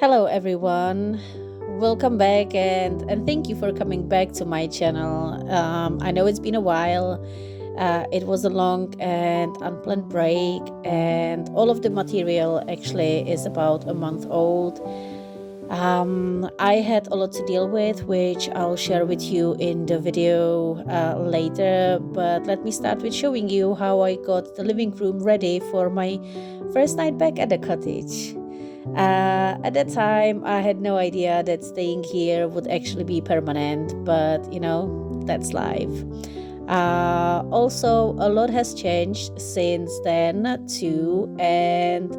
Hello everyone, welcome back and thank you for coming back to my channel. I know it's been a while. It was a long and unplanned break, and all of the material actually is about a month old. I had a lot to deal with, which I'll share with you in the video later, but let me start with showing you how I got the living room ready for my first night back at the cottage. At that time, I had no idea that staying here would actually be permanent, but that's life. Also, a lot has changed since then, too, and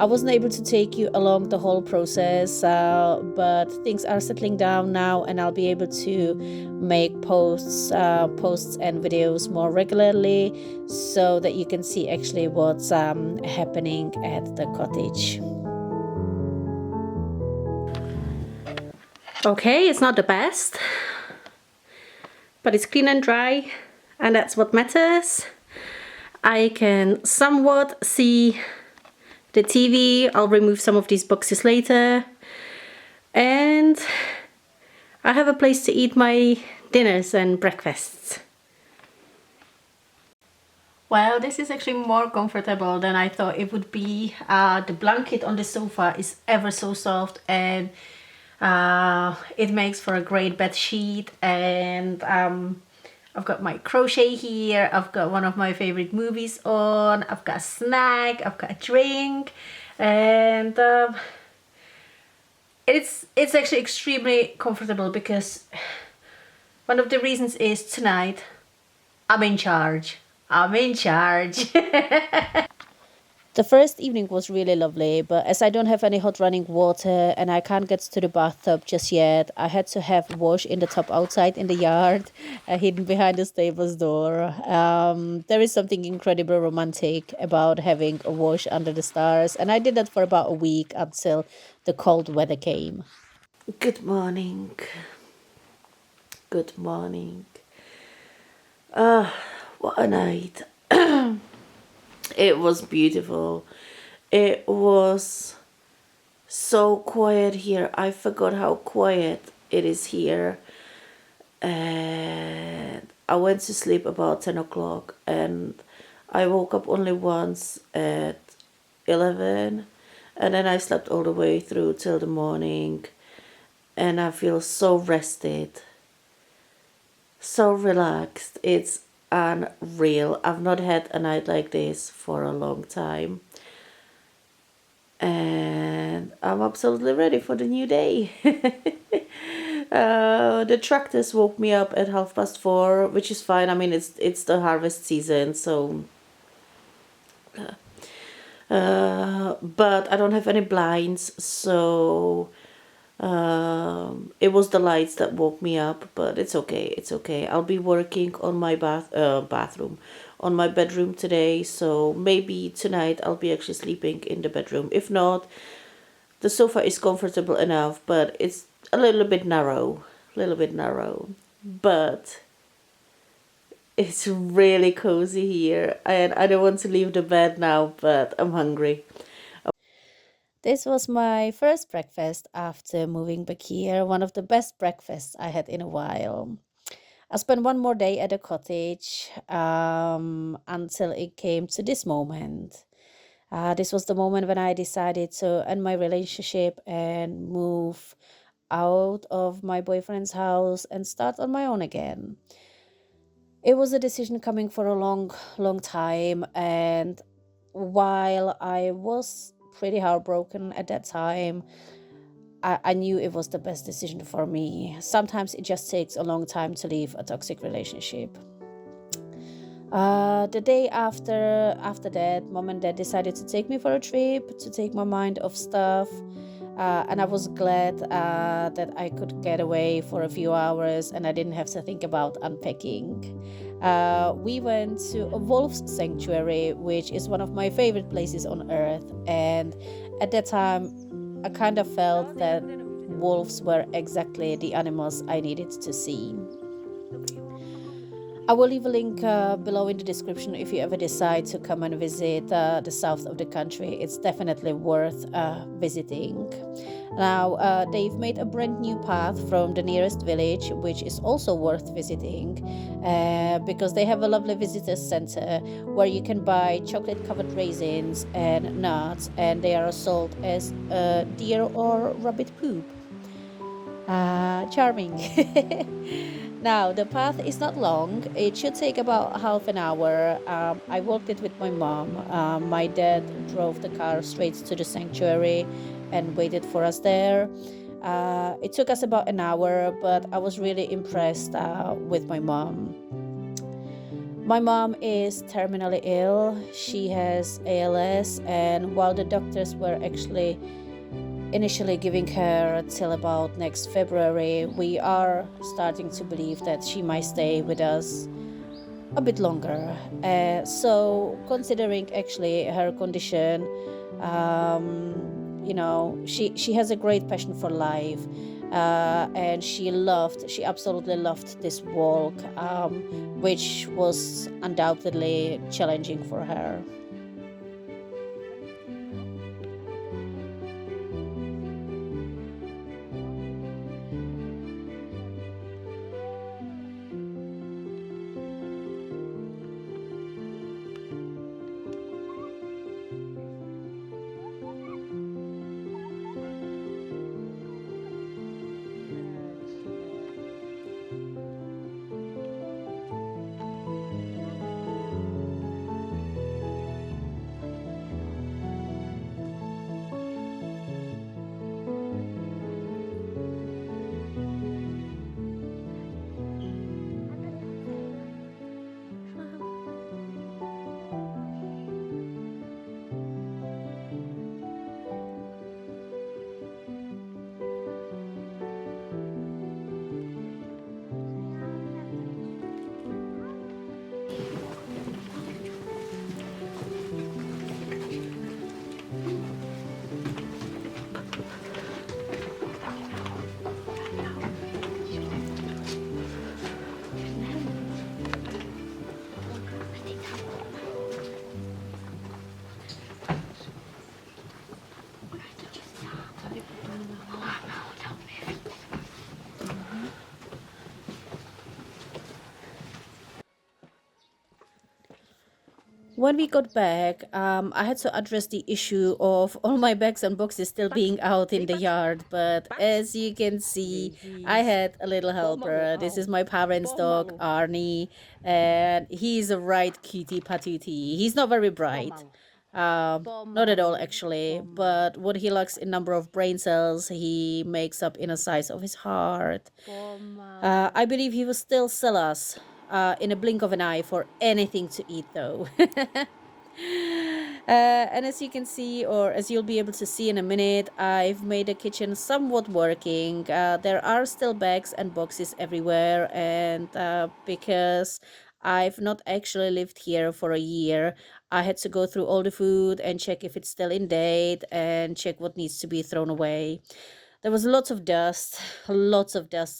I wasn't able to take you along the whole process, but things are settling down now, and I'll be able to make posts and videos more regularly so that you can see actually what's happening at the cottage. Okay, it's not the best, but it's clean and dry, and that's what matters. I can somewhat see the TV. I'll remove some of these boxes later. And I have a place to eat my dinners and breakfasts. Well, this is actually more comfortable than I thought it would be. The blanket on the sofa is ever so soft, and it makes for a great bed sheet. And I've got my crochet here, I've got one of my favorite movies on, I've got a snack, I've got a drink, and it's actually extremely comfortable because one of the reasons is tonight I'm in charge. I'm in charge. The first evening was really lovely, but as I don't have any hot running water and I can't get to the bathtub just yet, I had to have wash in the tub outside in the yard, hidden behind the stable's door. There is something incredibly romantic about having a wash under the stars, and I did that for about a week until the cold weather came. Good morning. Good morning. What a night. It was beautiful. It was so quiet here. I forgot how quiet it is here. And I went to sleep about 10 o'clock and I woke up only once at 11. And then I slept all the way through till the morning. And I feel so rested, so relaxed. It's unreal. I've not had a night like this for a long time, and I'm absolutely ready for the new day. The tractors woke me up at 4:30, which is fine. I mean, it's the harvest season, so but I don't have any blinds, so it was the lights that woke me up, but it's okay. It's okay. I'll be working on my bathroom, on my bedroom today. So maybe tonight I'll be actually sleeping in the bedroom. If not, the sofa is comfortable enough, but it's a little bit narrow, but it's really cozy here, and I don't want to leave the bed now, but I'm hungry. This was my first breakfast after moving back here, one of the best breakfasts I had in a while. I spent one more day at the cottage until it came to this moment. This was the moment when I decided to end my relationship and move out of my boyfriend's house and start on my own again. It was a decision coming for a long time, and while I was pretty heartbroken at that time, I knew it was the best decision for me. Sometimes it just takes a long time to leave a toxic relationship. The day after that, mom and dad decided to take me for a trip to take my mind off stuff. And I was glad that I could get away for a few hours and I didn't have to think about unpacking. We went to a wolf's sanctuary, which is one of my favorite places on earth. And at that time, I kind of felt that wolves were exactly the animals I needed to see. I will leave a link below in the description if you ever decide to come and visit the south of the country. It's definitely worth visiting. Now, they've made a brand new path from the nearest village, which is also worth visiting because they have a lovely visitor center where you can buy chocolate covered raisins and nuts, and they are sold as deer or rabbit poop. Charming. Now, the path is not long. It should take about half an hour. I walked it with my mom. My dad drove the car straight to the sanctuary and waited for us there. It took us about an hour, but I was really impressed with my mom. My mom is terminally ill. She has ALS, and while the doctors were actually initially giving her till about next February, we are starting to believe that she might stay with us a bit longer. So, considering actually her condition, she has a great passion for life. And she absolutely loved this walk, which was undoubtedly challenging for her. When we got back, I had to address the issue of all my bags and boxes still being out in the yard. But as you can see, I had a little helper. This is my parents' dog, Arnie, and he's a right cutie patootie. He's not very bright. Not at all, actually. But what he lacks in number of brain cells, he makes up in the size of his heart. I believe he will still sell us in a blink of an eye for anything to eat, though. And as you can see, or as you'll be able to see in a minute, I've made the kitchen somewhat working. There are still bags and boxes everywhere, and because I've not actually lived here for a year, I had to go through all the food and check if it's still in date and check what needs to be thrown away. There was lots of dust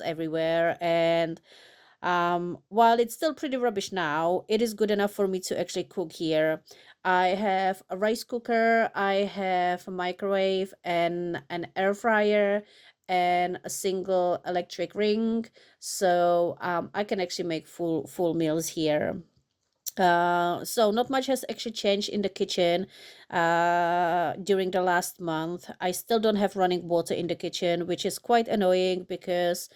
everywhere, and while it's still pretty rubbish now, it is good enough for me to actually cook here. I have a rice cooker, I have a microwave, and an air fryer, and a single electric ring, so I can actually make full meals here. So not much has actually changed in the kitchen during the last month. I still don't have running water in the kitchen, which is quite annoying because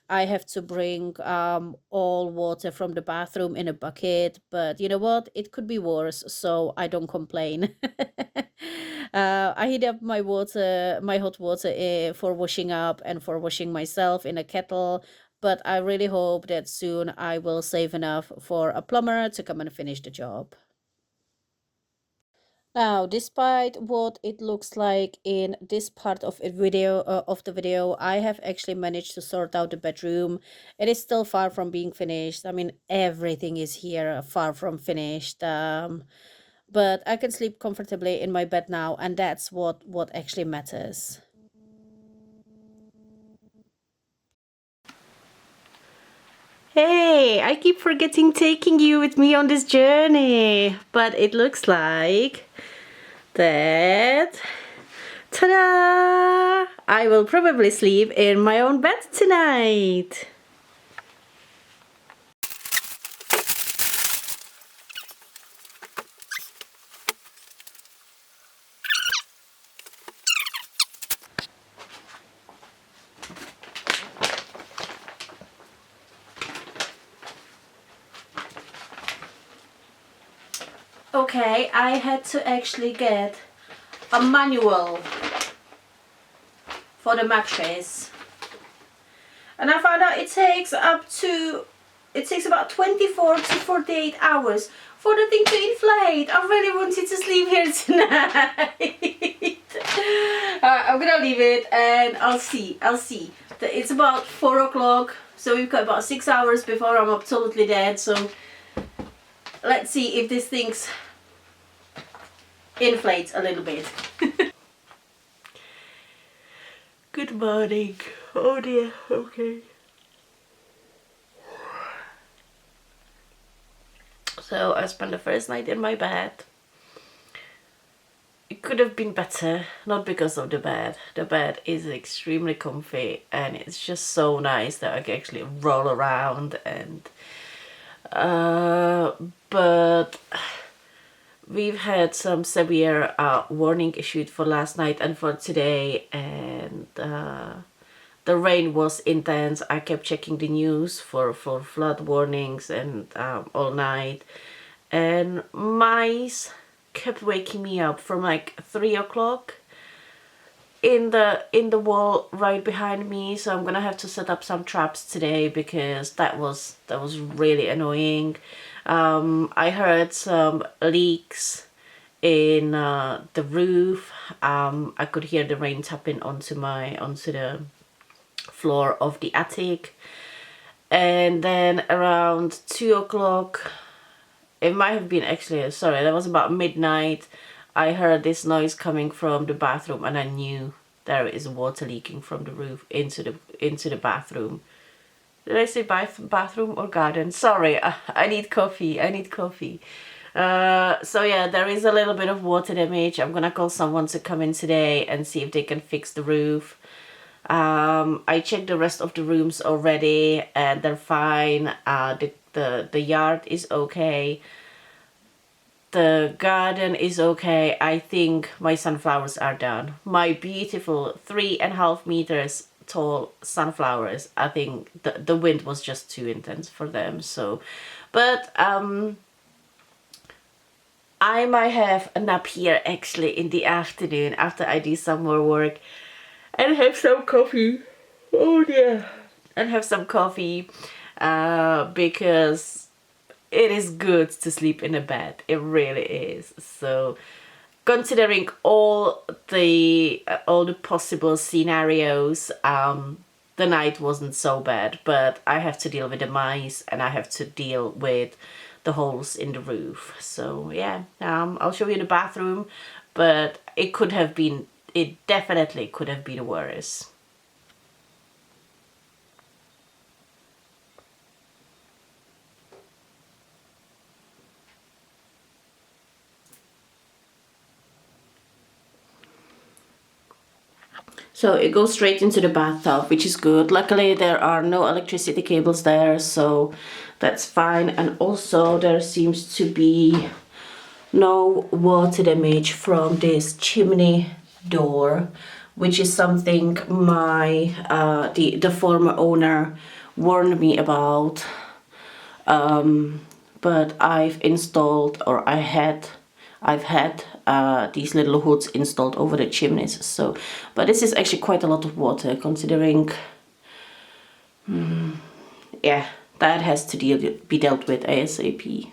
I have to bring all water from the bathroom in a bucket. But you know what? It could be worse, so I don't complain. I heat up my hot water for washing up and for washing myself in a kettle, but I really hope that soon I will save enough for a plumber to come and finish the job. Now, despite what it looks like in this part of the video, I have actually managed to sort out the bedroom. It is still far from being finished. I mean, everything is here far from finished. But I can sleep comfortably in my bed now, and that's what actually matters. Hey, I keep forgetting taking you with me on this journey, but it looks like that. Ta-da! I will probably sleep in my own bed tonight. Okay, I had to actually get a manual for the mattress, and I found out it takes about 24 to 48 hours for the thing to inflate. I really wanted to sleep here tonight. I'm gonna leave it and I'll see. It's about 4 o'clock, so we've got about 6 hours before I'm absolutely dead, so let's see if this thing inflates a little bit. Good morning. Oh dear, okay. So I spent the first night in my bed. It could have been better, not because of the bed. The bed is extremely comfy and it's just so nice that I can actually roll around and but we've had some severe warning issued for last night and for today, and the rain was intense. I kept checking the news for flood warnings and all night, and mice kept waking me up from like 3 o'clock in the wall right behind me. So I'm gonna have to set up some traps today because that was really annoying. I heard some leaks in the roof. I could hear the rain tapping onto the floor of the attic, and then around 2 o'clock, it might have been actually, sorry, that was about midnight, I heard this noise coming from the bathroom and I knew there is water leaking from the roof into the bathroom. Did I say bathroom or garden? Sorry, I need coffee. So yeah, there is a little bit of water damage. I'm gonna call someone to come in today and see if they can fix the roof. I checked the rest of the rooms already and they're fine. The yard is okay. The garden is okay. I think my sunflowers are done. My beautiful 3.5 meters tall sunflowers, I think the wind was just too intense for them. So, but I might have a nap here actually in the afternoon after I do some more work and have some coffee. Oh dear. And have some coffee because it is good to sleep in a bed. It really is. So considering all the possible scenarios, the night wasn't so bad, but I have to deal with the mice and I have to deal with the holes in the roof. So yeah, I'll show you the bathroom, but it definitely could have been worse. So it goes straight into the bathtub, which is good. Luckily, there are no electricity cables there, so that's fine. And also, there seems to be no water damage from this chimney door, which is something my the former owner warned me about. But I've had these little hoods installed over the chimneys. So, but this is actually quite a lot of water considering. Yeah, that has to be dealt with ASAP.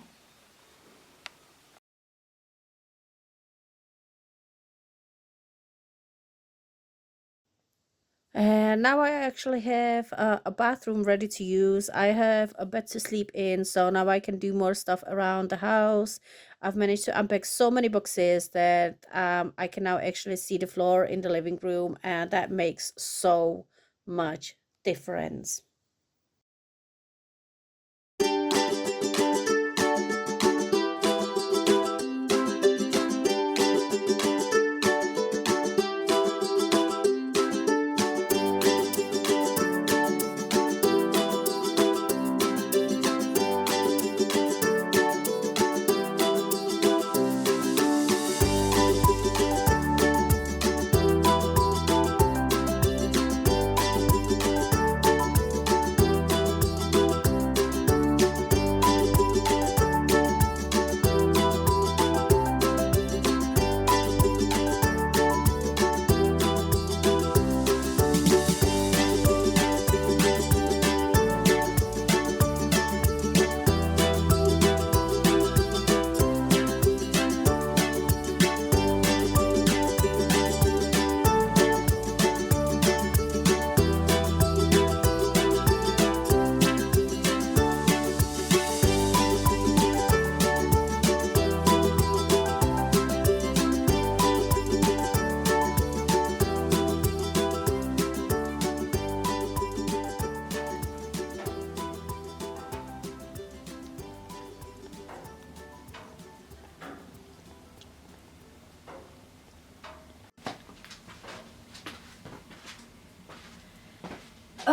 And now I actually have a bathroom ready to use. I have a bed to sleep in, so now I can do more stuff around the house. I've managed to unpack so many boxes that I can now actually see the floor in the living room, and that makes so much difference.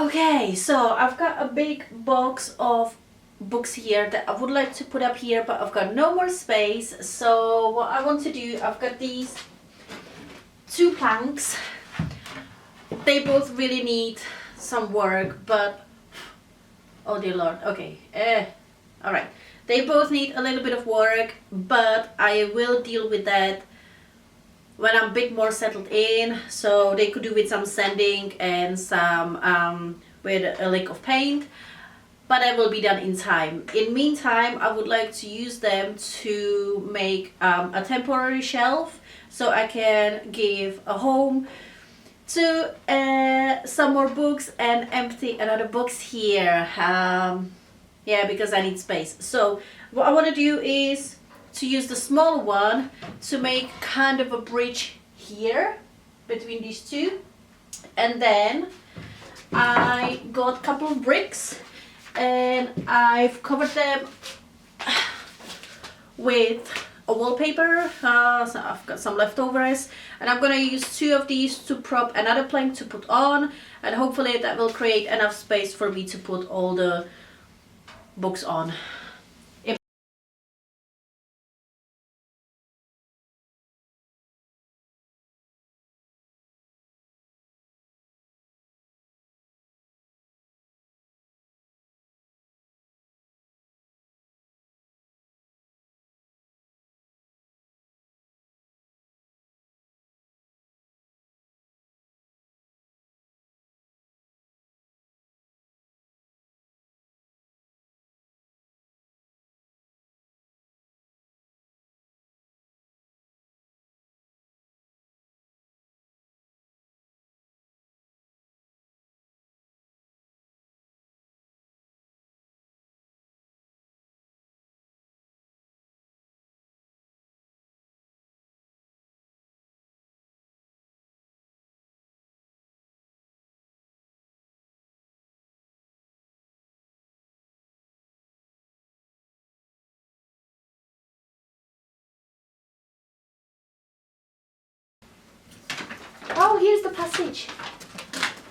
Okay, so I've got a big box of books here that I would like to put up here, but I've got no more space. So what I want to do, I've got these two planks. They both really need some work, but oh dear Lord, okay, all right. They both need a little bit of work, but I will deal with that when I'm a bit more settled in. So they could do with some sanding and some with a lick of paint, but that will be done in time. In meantime, I would like to use them to make a temporary shelf so I can give a home to some more books and empty another box here. Yeah, because I need space. So what I want to do is to use the small one to make kind of a bridge here between these two, and then I got a couple of bricks and I've covered them with a wallpaper. So I've got some leftovers, and I'm gonna use two of these to prop another plank to put on, and hopefully that will create enough space for me to put all the books on. Oh, here's the passage.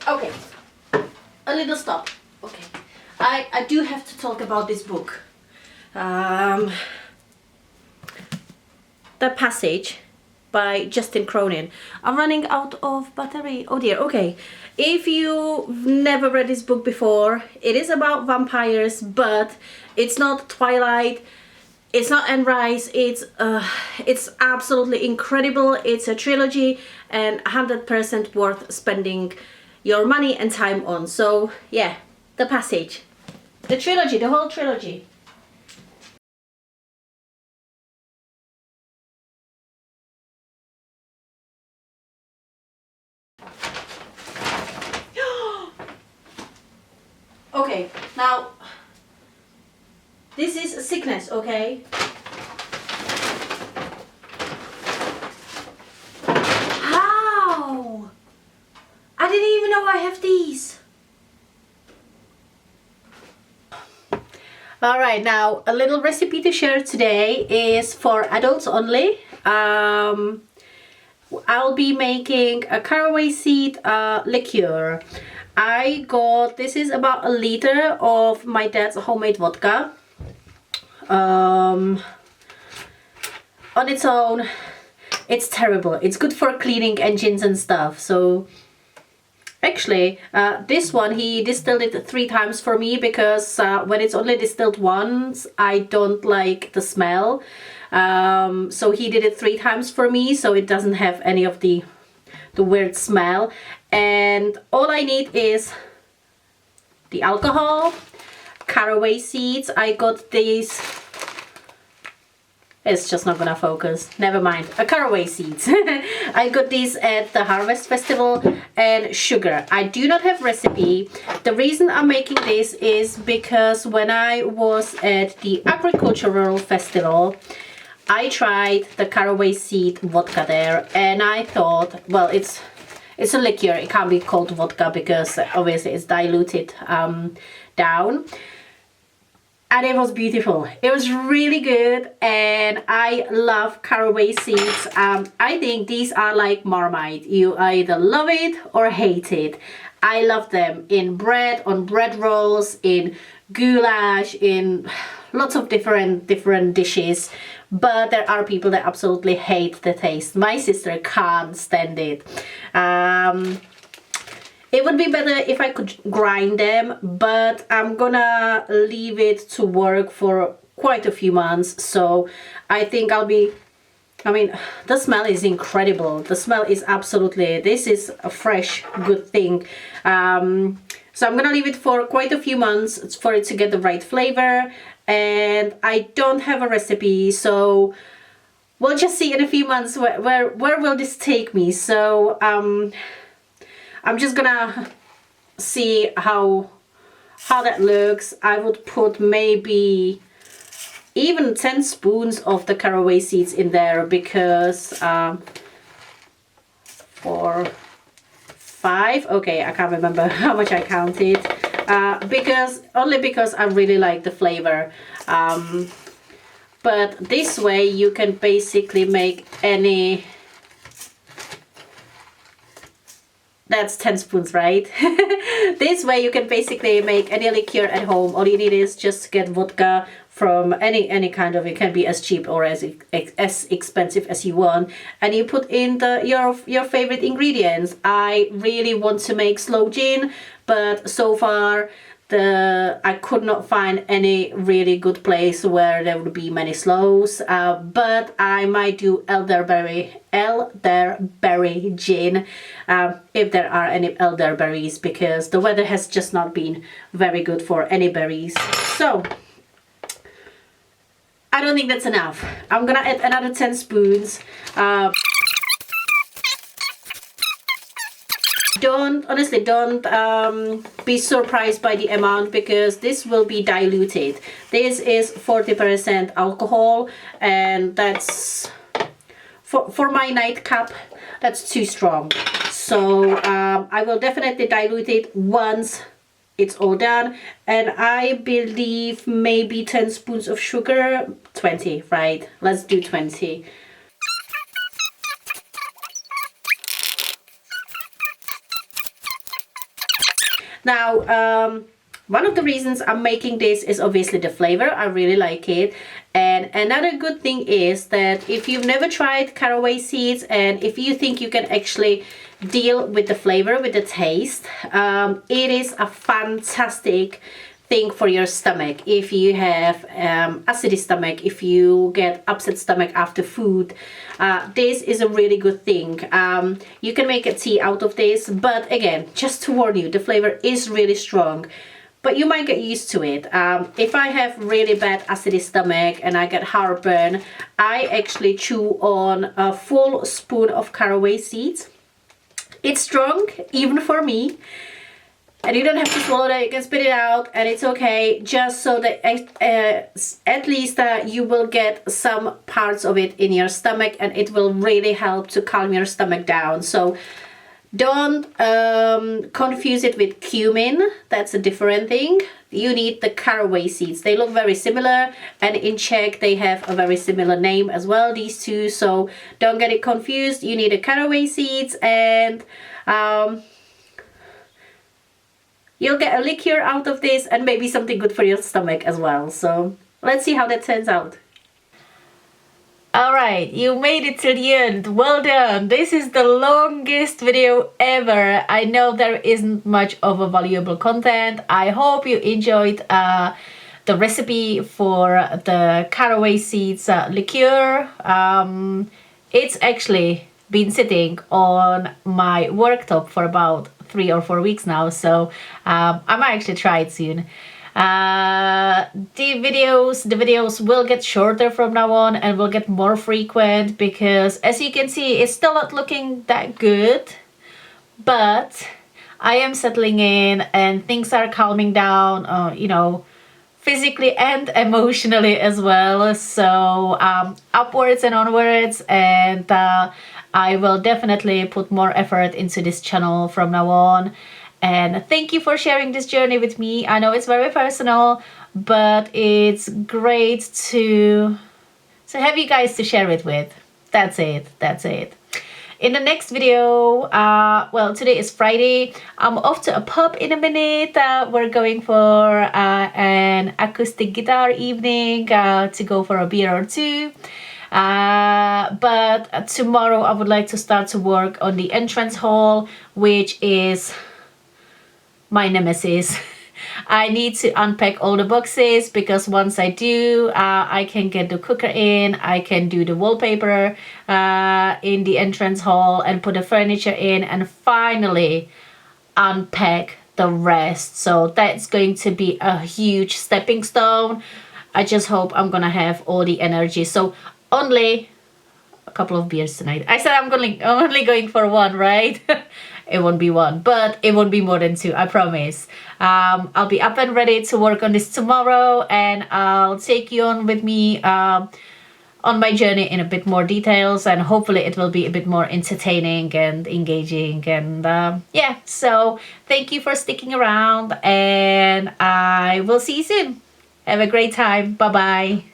Okay, a little stop. Okay, I do have to talk about this book. The Passage by Justin Cronin. I'm running out of battery. Oh dear, okay. If you've never read this book before, it is about vampires, but it's not Twilight, it's not Anne Rice, it's absolutely incredible. It's a trilogy and 100% worth spending your money and time on. So yeah, The Passage. The trilogy, the whole trilogy. Okay, now this is a sickness, okay? How? I didn't even know I have these. Alright, now a little recipe to share today is for adults only. I'll be making a caraway seed liqueur. This is about 1 liter of my dad's homemade vodka. On its own, it's terrible. It's good for cleaning engines and stuff. So actually, this one, he distilled it 3 times for me, because when it's only distilled once, I don't like the smell. So he did it 3 times for me, so it doesn't have any of the weird smell. And all I need is the alcohol, caraway seeds. I got these. It's just not gonna focus. Never mind. Caraway seeds. I got these at the Harvest Festival, and sugar. I do not have recipe. The reason I'm making this is because when I was at the Agricultural Festival, I tried the caraway seed vodka there, and I thought, well, it's a liqueur. It can't be called vodka because obviously it's diluted down. And it was beautiful. It was really good, and I love caraway seeds. I think these are like Marmite. You either love it or hate it. I love them in bread, on bread rolls, in goulash, in lots of different dishes. But there are people that absolutely hate the taste. My sister can't stand it. It would be better if I could grind them, but I'm gonna leave it to work for quite a few months. So I think I'll be, I mean, the smell is incredible. The smell is absolutely, this is a fresh, good thing. So I'm gonna leave it for quite a few months for it to get the right flavor. And I don't have a recipe, so we'll just see in a few months where will this take me. So I'm just gonna see how that looks. I would put maybe even 10 spoons of the caraway seeds in there, because 4, 5, okay, I can't remember how much I counted, because I really like the flavor. But this way you can basically make any, that's 10 spoons, right? This way you can basically make any liqueur at home. All you need is just get vodka from any kind of, it can be as cheap or as expensive as you want, and you put in your favorite ingredients. I really want to make sloe gin, but so far I could not find any really good place where there would be many sloes, but I might do elderberry gin, if there are any elderberries, because the weather has just not been very good for any berries. So I don't think that's enough. I'm gonna add another 10 spoons. Honestly don't be surprised by the amount, because this will be diluted. This is 40% alcohol, and that's for my nightcap, that's too strong. So I will definitely dilute it once it's all done. And I believe maybe 10 spoons of sugar, 20, right? Let's do 20. Now, one of the reasons I'm making this is obviously the flavor. I really like it. And another good thing is that if you've never tried caraway seeds, and if you think you can actually deal with the flavor, with the taste, it is a fantastic thing for your stomach. If you have acidic stomach, if you get upset stomach after food, this is a really good thing. You can make a tea out of this, but again, just to warn you, the flavor is really strong, but you might get used to it. If I have really bad acidic stomach and I get heartburn, I actually chew on a full spoon of caraway seeds. It's strong, even for me. And you don't have to swallow that, you can spit it out, and it's okay, just so that at least you will get some parts of it in your stomach, and it will really help to calm your stomach down. So don't confuse it with cumin, that's a different thing. You need the caraway seeds. They look very similar, and in Czech they have a very similar name as well, these two, so don't get it confused. You need the caraway seeds, and you'll get a liqueur out of this, and maybe something good for your stomach as well. So let's see how that turns out. Alright, you made it till the end. Well done. This is the longest video ever. I know there isn't much of a valuable content. I hope you enjoyed the recipe for the caraway seeds liqueur. It's actually been sitting on my worktop for about 3 or 4 weeks now, so I might actually try it soon. The videos will get shorter from now on, and will get more frequent, because as you can see, it's still not looking that good, but I am settling in and things are calming down, you know, physically and emotionally as well. So upwards and onwards, and I will definitely put more effort into this channel from now on. And thank you for sharing this journey with me. I know it's very personal, but it's great to have you guys to share it with. That's it. in the next video, well, today is Friday. I'm off to a pub in a minute. We're going for an acoustic guitar evening to go for a beer or two. But tomorrow I would like to start to work on the entrance hall, which is my nemesis. I need to unpack all the boxes, because once I do, I can get the cooker in, I can do the wallpaper in the entrance hall and put the furniture in, and finally unpack the rest. So that's going to be a huge stepping stone. I just hope I'm gonna have all the energy. So only a couple of beers tonight. I said I'm only going for one, right? It won't be one, but it won't be more than two, I promise. I'll be up and ready to work on this tomorrow, and I'll take you on with me on my journey in a bit more details, and hopefully it will be a bit more entertaining and engaging. And yeah, so thank you for sticking around, and I will see you soon. Have a great time. Bye bye.